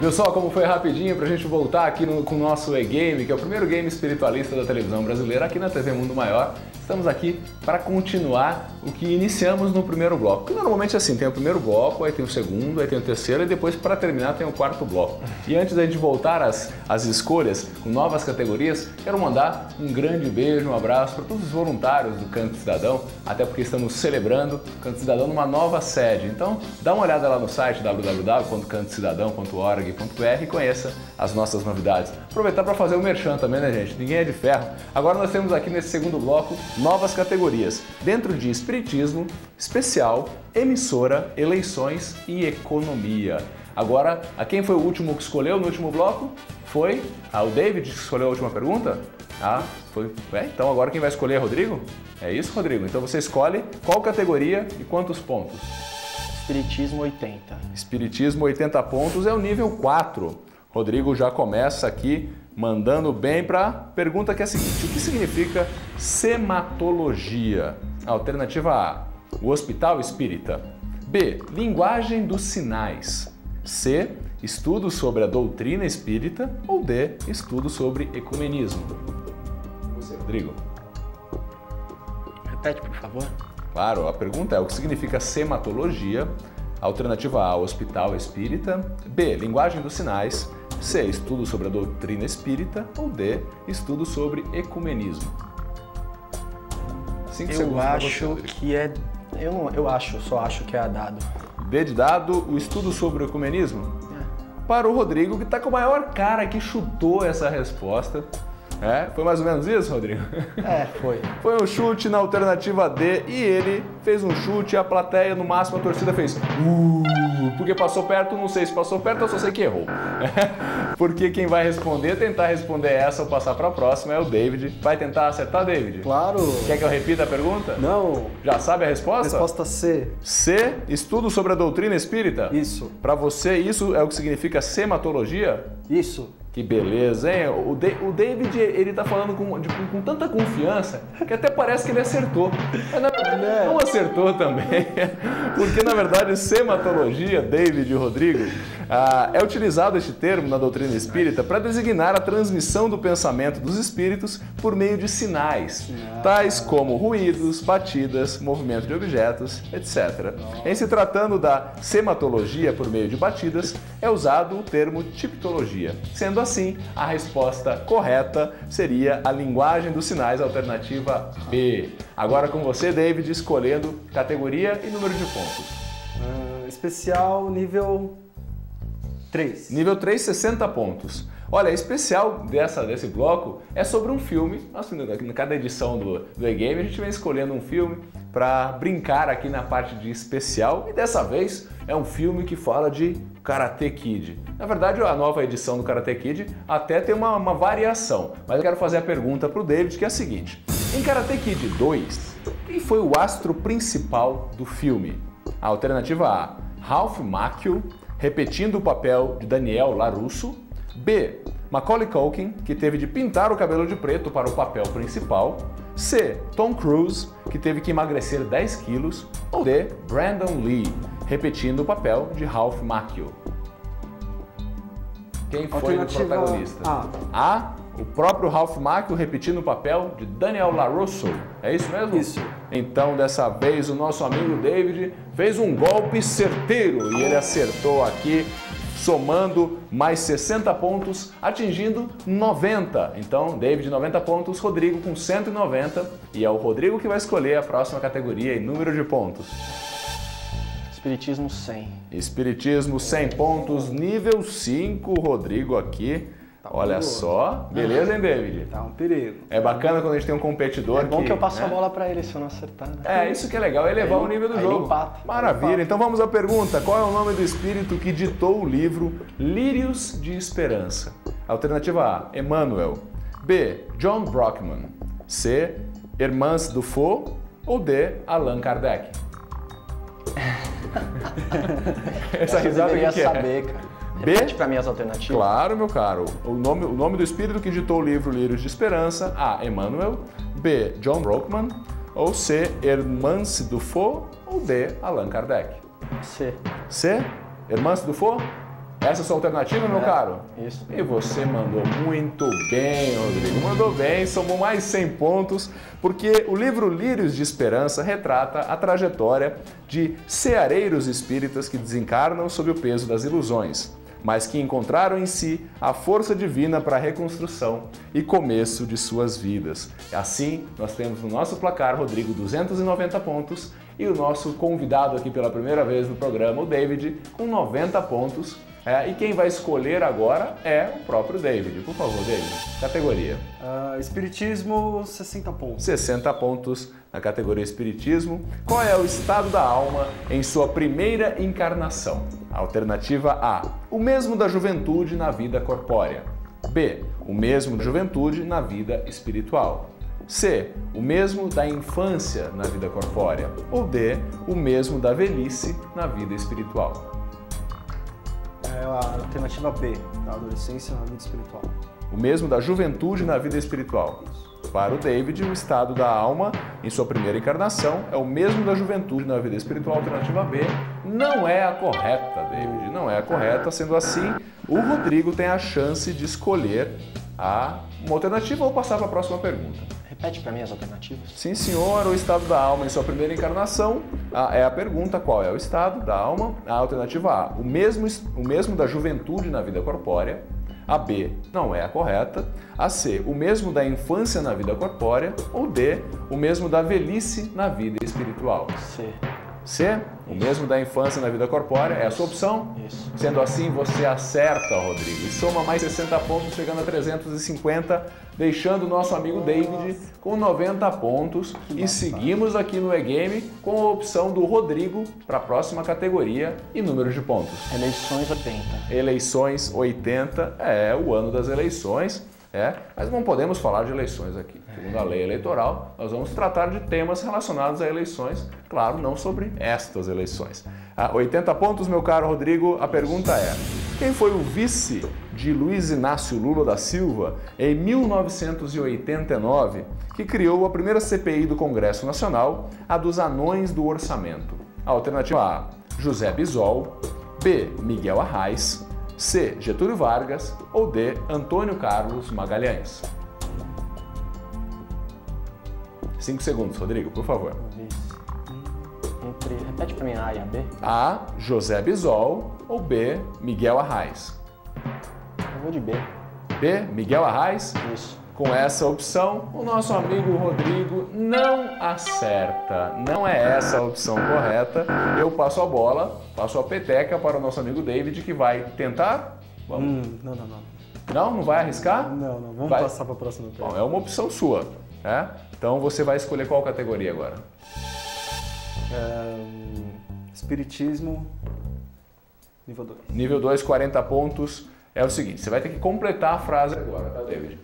Viu só como foi rapidinho pra gente voltar aqui com o nosso E-Game, que é o primeiro game espiritualista da televisão brasileira aqui na TV Mundo Maior. Estamos aqui para continuar o que iniciamos no primeiro bloco. Que normalmente é assim, tem o primeiro bloco, aí tem o segundo, aí tem o terceiro e depois para terminar tem o quarto bloco. E antes da gente voltar às escolhas com novas categorias, quero mandar um grande beijo, um abraço para todos os voluntários do Canto Cidadão, até porque estamos celebrando o Canto Cidadão numa nova sede. Então dá uma olhada lá no site www.cantocidadão.org.br e conheça as nossas novidades. Aproveitar para fazer o merchan também, né, gente? Ninguém é de ferro. Agora nós temos aqui nesse segundo bloco novas categorias, dentro de Espiritismo, Especial, Emissora, Eleições e Economia. Agora, a quem foi o último que escolheu no último bloco? Foi o David que escolheu a última pergunta? Foi. Então agora quem vai escolher é Rodrigo? É isso, Rodrigo? Então você escolhe qual categoria e quantos pontos? Espiritismo 80. Espiritismo 80 pontos é o nível 4. Rodrigo já começa aqui mandando bem para a pergunta que é a seguinte: o que significa sematologia? Alternativa A, o Hospital Espírita. B, linguagem dos sinais. C, estudo sobre a doutrina espírita. Ou D, estudo sobre ecumenismo. Você, Rodrigo. Repete, por favor. Claro, a pergunta é o que significa sematologia. Alternativa A, Hospital Espírita. B, linguagem dos sinais. C, estudo sobre a doutrina espírita. Ou D, estudo sobre ecumenismo. 5 segundos para você, Rodrigo. Que é... Eu só acho que é a dado. D de dado, o estudo sobre o ecumenismo? Para o Rodrigo, que está com o maior cara que chutou essa resposta. Foi mais ou menos isso, Rodrigo? Foi. Foi um chute na alternativa D e ele fez um chute e a plateia, no máximo a torcida fez porque passou perto, não sei se passou perto, eu só sei que errou. Porque quem vai tentar responder essa ou passar para a próxima é o David. Vai tentar acertar, David? Claro. Quer que eu repita a pergunta? Não. Já sabe a resposta? Resposta C. C, estudo sobre a doutrina espírita? Isso. Para você, isso é o que significa sematologia? Isso. Que beleza, hein? O David, ele tá falando com tanta confiança que até parece que ele acertou. Mas na verdade não acertou também. Porque, na verdade, sematologia, David e Rodrigo, é utilizado este termo na doutrina espírita para designar a transmissão do pensamento dos espíritos por meio de sinais, tais como ruídos, batidas, movimento de objetos, etc. Em se tratando da sematologia por meio de batidas, é usado o termo tiptologia. Sendo assim, a resposta correta seria a linguagem dos sinais, alternativa B. Agora com você, David, escolhendo categoria e número de pontos. Especial nível 3. Nível 3, 60 pontos. Olha, a especial desse bloco é sobre um filme. Assim, em cada edição do E-Game a gente vem escolhendo um filme para brincar aqui na parte de especial. E dessa vez é um filme que fala de Karate Kid. Na verdade, a nova edição do Karate Kid até tem uma variação. Mas eu quero fazer a pergunta para o David, que é a seguinte. Em Karate Kid 2, quem foi o astro principal do filme? A alternativa A, Ralph Macchio, repetindo o papel de Daniel LaRusso. B, Macaulay Culkin, que teve de pintar o cabelo de preto para o papel principal. C, Tom Cruise, que teve que emagrecer 10 quilos. Ou D, Brandon Lee, repetindo o papel de Ralph Macchio. Quem foi o protagonista? A, o próprio Ralph Macchio repetindo o papel de Daniel LaRusso. É isso mesmo? Isso. Então, dessa vez, o nosso amigo David fez um golpe certeiro e ele acertou aqui, somando mais 60 pontos, atingindo 90. Então, David 90 pontos, Rodrigo com 190 e é o Rodrigo que vai escolher a próxima categoria e número de pontos. Espiritismo 100. Espiritismo 100 pontos, nível 5, Rodrigo aqui. Olha só, beleza, hein, David? Tá um perigo. É bacana quando a gente tem um competidor que... É bom que eu passo a bola pra ele se eu não acertar, né? Isso que é legal, elevar o nível do jogo. Empate. Maravilha, então vamos à pergunta. Qual é o nome do espírito que ditou o livro Lírios de Esperança? Alternativa A, Emmanuel. B, John Brockman. C, Hermance Dufour. Ou D, Allan Kardec. Essa risada eu deveria que saber, cara. B? Repete pra mim as alternativas. Claro, meu caro. O nome do espírito que ditou o livro Lírios de Esperança. A, Emmanuel. B, John Brockman. Ou C, Hermance Dufour. Ou D, Allan Kardec. C. C, Hermance Dufour? Essa é a sua alternativa, meu caro? Isso. E você mandou muito bem, Rodrigo. Mandou bem, somou mais 100 pontos, porque o livro Lírios de Esperança retrata a trajetória de ceareiros espíritas que desencarnam sob o peso das ilusões, mas que encontraram em si a força divina para a reconstrução e começo de suas vidas. Assim, nós temos no nosso placar, Rodrigo, 290 pontos, e o nosso convidado aqui pela primeira vez no programa, o David, com 90 pontos. E quem vai escolher agora é o próprio David. Por favor, David, categoria. Espiritismo, 60 pontos. 60 pontos na categoria Espiritismo. Qual é o estado da alma em sua primeira encarnação? Alternativa A, o mesmo da juventude na vida corpórea. B, o mesmo da juventude na vida espiritual. C, o mesmo da infância na vida corpórea. Ou D, o mesmo da velhice na vida espiritual. É a alternativa B, da adolescência na vida espiritual. O mesmo da juventude na vida espiritual. Para o David, o estado da alma em sua primeira encarnação é o mesmo da juventude na vida espiritual. Alternativa B não é a correta, David. Não é a correta. Sendo assim, o Rodrigo tem a chance de escolher uma alternativa ou passar para a próxima pergunta. Repete para mim as alternativas. Sim, senhor. O estado da alma em sua primeira encarnação é a pergunta. Qual é o estado da alma? A alternativa A, o mesmo da juventude na vida corpórea. A B não é a correta. A C, o mesmo da infância na vida corpórea. Ou D, o mesmo da velhice na vida espiritual. C. C, o mesmo da infância na vida corpórea, é a sua opção? Isso. Sendo assim, você acerta, Rodrigo, e soma mais 60 pontos, chegando a 350, deixando o nosso amigo David com 90 pontos. E seguimos aqui no E-Game com a opção do Rodrigo para a próxima categoria e número de pontos. Eleições 80. Eleições 80, é o ano das eleições. Mas não podemos falar de eleições aqui. Segundo a lei eleitoral, nós vamos tratar de temas relacionados a eleições, claro, não sobre estas eleições. 80 pontos, meu caro Rodrigo, a pergunta é: quem foi o vice de Luiz Inácio Lula da Silva em 1989, que criou a primeira CPI do Congresso Nacional, a dos anões do orçamento? Alternativa A, José Bisol. B, Miguel Arraes. C, Getúlio Vargas. Ou D, Antônio Carlos Magalhães. 5 segundos, Rodrigo, por favor. Repete para mim a e a B. A, José Bisol. Ou B, Miguel Arraes. Eu vou de B. B, Miguel Arraes. Isso. Com essa opção, o nosso amigo Rodrigo não acerta. Não é essa a opção correta. Eu passo a bola, passo a peteca para o nosso amigo David, que vai tentar. Vamos. Não. Não vai arriscar? Não. Vamos passar para a próxima pergunta. Bom, é uma opção sua. Então você vai escolher qual categoria agora? Espiritismo, nível 2. Nível 2, 40 pontos. É o seguinte, você vai ter que completar a frase agora, tá, David?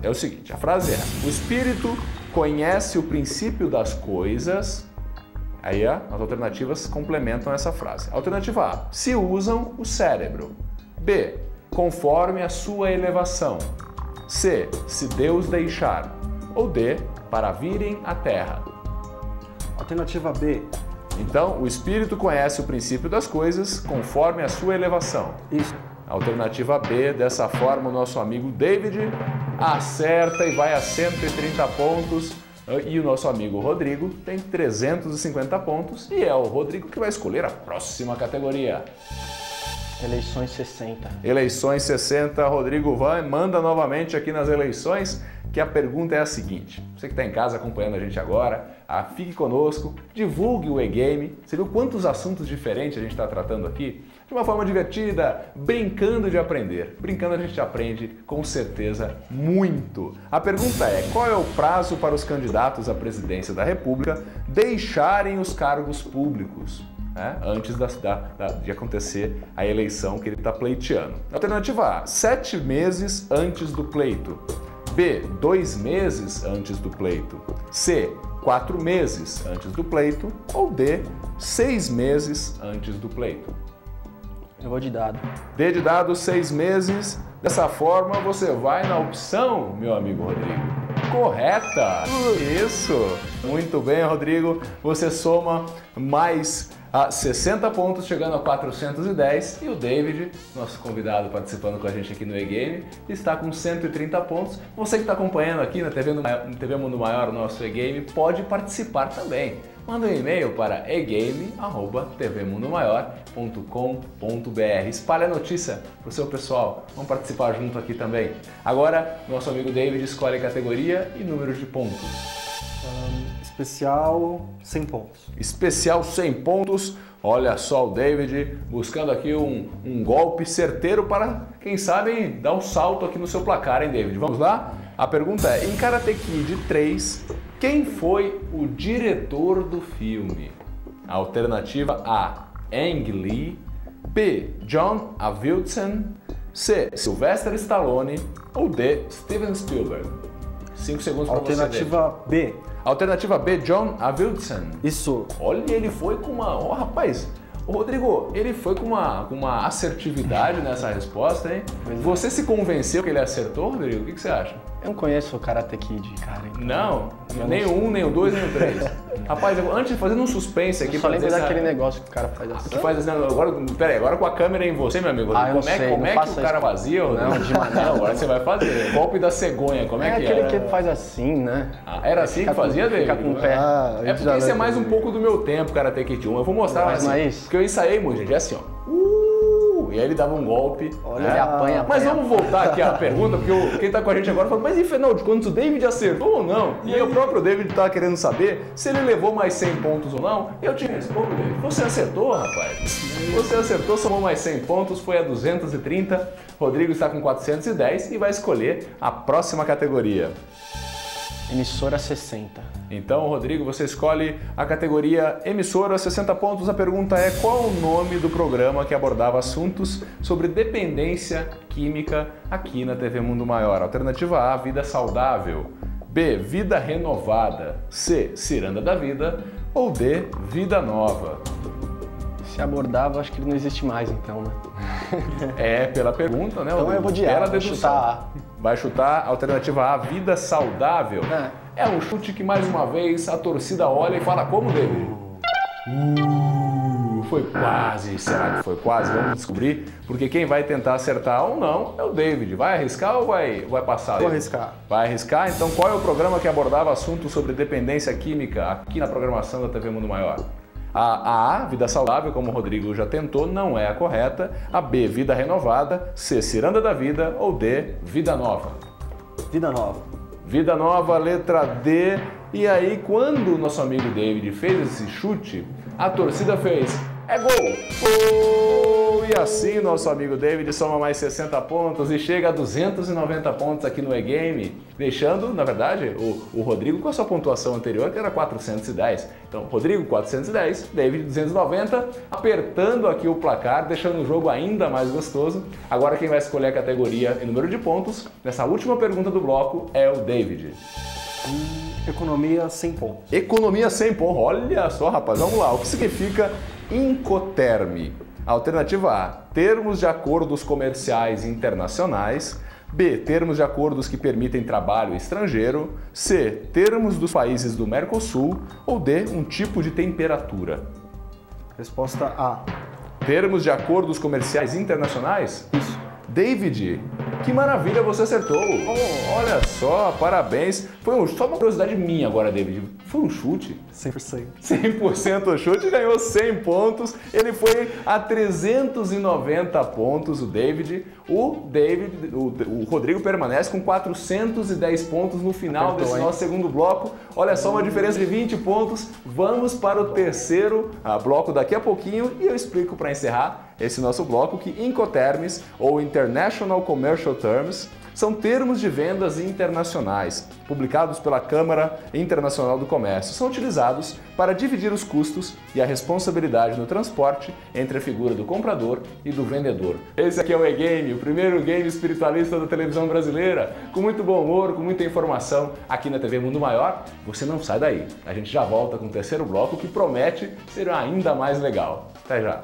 É o seguinte, a frase é: o espírito conhece o princípio das coisas. Aí as alternativas complementam essa frase. Alternativa A, se usam o cérebro. B, conforme a sua elevação. C, se Deus deixar. Ou D, para virem à Terra. Alternativa B. Então, o espírito conhece o princípio das coisas conforme a sua elevação. Isso. Alternativa B, dessa forma o nosso amigo David acerta e vai a 130 pontos. E o nosso amigo Rodrigo tem 350 pontos e é o Rodrigo que vai escolher a próxima categoria. Eleições 60. Eleições 60, Rodrigo manda novamente aqui nas eleições, que a pergunta é a seguinte: você que está em casa acompanhando a gente agora, fique conosco, divulgue o E-Game. Você viu quantos assuntos diferentes a gente está tratando aqui? De uma forma divertida, brincando de aprender. Brincando a gente aprende, com certeza, muito. A pergunta é: qual é o prazo para os candidatos à presidência da República deixarem os cargos públicos? Antes de acontecer a eleição que ele está pleiteando. Alternativa A, 7 meses antes do pleito. B, 2 meses antes do pleito. C, 4 meses antes do pleito. Ou D, 6 meses antes do pleito. Eu vou de dado. D de dado, 6 meses. Dessa forma, você vai na opção, meu amigo Rodrigo. Correta! Isso! Muito bem, Rodrigo. Você soma mais a 60 pontos, chegando a 410. E o David, nosso convidado participando com a gente aqui no E-Game, está com 130 pontos. Você que está acompanhando aqui na TV Mundo Maior, nosso E-Game, pode participar também. Manda um e-mail para egame@tvmundomaior.com.br. Espalhe a notícia para o seu pessoal. Vamos participar junto aqui também. Agora, nosso amigo David escolhe a categoria e número de pontos. Especial 100 pontos. Especial 100 pontos. Olha só o David buscando aqui um golpe certeiro para, quem sabe, dar um salto aqui no seu placar, hein, David? Vamos lá? A pergunta é, em Karate Kid 3, quem foi o diretor do filme? Alternativa A, Ang Lee. B, John Avildsen. C, Sylvester Stallone. Ou D, Steven Spielberg. 5 segundos para você, Alternativa B. Alternativa B, John Avildsen. Isso. Olha, ele foi com uma... Ó, rapaz, o Rodrigo, ele foi com uma assertividade nessa resposta, hein? Você se convenceu que ele acertou, Rodrigo? O que você acha? Eu não conheço o Karate Kid, cara. Então Não, nem o 1, nem o 2, nem o 3. Rapaz, antes de fazer um suspense aqui... Eu só lembro daquele negócio que o cara faz assim. Que faz assim, agora, peraí, agora com a câmera em você, meu amigo. Ah, eu como sei, é que o cara fazia? Não, de maneira. Agora você vai fazer. Golpe da cegonha, como é que aquele é? que faz assim, né? Ah, era assim que fazia, David? Fica com o pé. É porque esse é mais um pouco do meu tempo, Karate Kid 1. Eu vou mostrar Mas assim, não é isso? porque eu ensaiei muito, gente. É assim, ó. E aí ele dava um golpe. Olha, ele apanha. Mas vamos voltar aqui à pergunta, porque quem tá com a gente agora fala, mas afinal de contas o David acertou ou não? E aí o próprio David tá querendo saber se ele levou mais 100 pontos ou não. E eu te respondo, David, você acertou, rapaz. Você acertou, somou mais 100 pontos, foi a 230. Rodrigo está com 410 e vai escolher a próxima categoria. Emissora 60. Então, Rodrigo, você escolhe a categoria emissora 60 pontos. A pergunta é qual o nome do programa que abordava assuntos sobre dependência química aqui na TV Mundo Maior? Alternativa A, Vida Saudável. B, Vida Renovada. C, Ciranda da Vida. Ou D, Vida Nova. Se abordava, acho que ele não existe mais, então, né? É, pela pergunta, né? Então eu vou de A, vou chutar A. Vai chutar a alternativa A, Vida Saudável. É. É um chute que, mais uma vez, a torcida olha e fala como, David? Foi quase. Será que foi quase? Vamos descobrir, porque quem vai tentar acertar ou não é o David. Vai arriscar ou vai passar? Vou arriscar. Vai arriscar? Então qual é o programa que abordava assuntos sobre dependência química aqui na programação da TV Mundo Maior? A A, Vida Saudável, como o Rodrigo já tentou, não é a correta. A B, Vida Renovada. C, Ciranda da Vida. Ou D, Vida Nova. Vida Nova. Vida Nova, letra D. E aí, quando o nosso amigo David fez esse chute, a torcida fez: é gol! Gol! E assim, nosso amigo David soma mais 60 pontos e chega a 290 pontos aqui no E-Game, deixando, na verdade, o Rodrigo com a sua pontuação anterior, que era 410. Então, Rodrigo 410, David 290, apertando aqui o placar, deixando o jogo ainda mais gostoso. Agora quem vai escolher a categoria e número de pontos, nessa última pergunta do bloco, é o David. Economia 100 pontos. Economia 100 pontos. Olha só, rapaz, vamos lá. O que significa Incoterm? Alternativa A, termos de acordos comerciais internacionais. B, termos de acordos que permitem trabalho estrangeiro. C, termos dos países do Mercosul. Ou D, um tipo de temperatura. Resposta A. Termos de acordos comerciais internacionais? Isso. David, que maravilha, você acertou. Olha só, parabéns. Foi só uma curiosidade minha agora, David. Foi um chute? 100%. 100% chute, ganhou 100 pontos. Ele foi a 390 pontos, o David. O Rodrigo permanece com 410 pontos no final desse nosso segundo bloco. Olha só, uma diferença de 20 pontos. Vamos para o terceiro bloco daqui a pouquinho e eu explico para encerrar esse nosso bloco que Incoterms, ou International Commercial Terms, são termos de vendas internacionais, publicados pela Câmara Internacional do Comércio. São utilizados para dividir os custos e a responsabilidade no transporte entre a figura do comprador e do vendedor. Esse aqui é o E-Game, o primeiro game espiritualista da televisão brasileira, com muito bom humor, com muita informação aqui na TV Mundo Maior. Você não sai daí. A gente já volta com o terceiro bloco que promete ser ainda mais legal. Até já!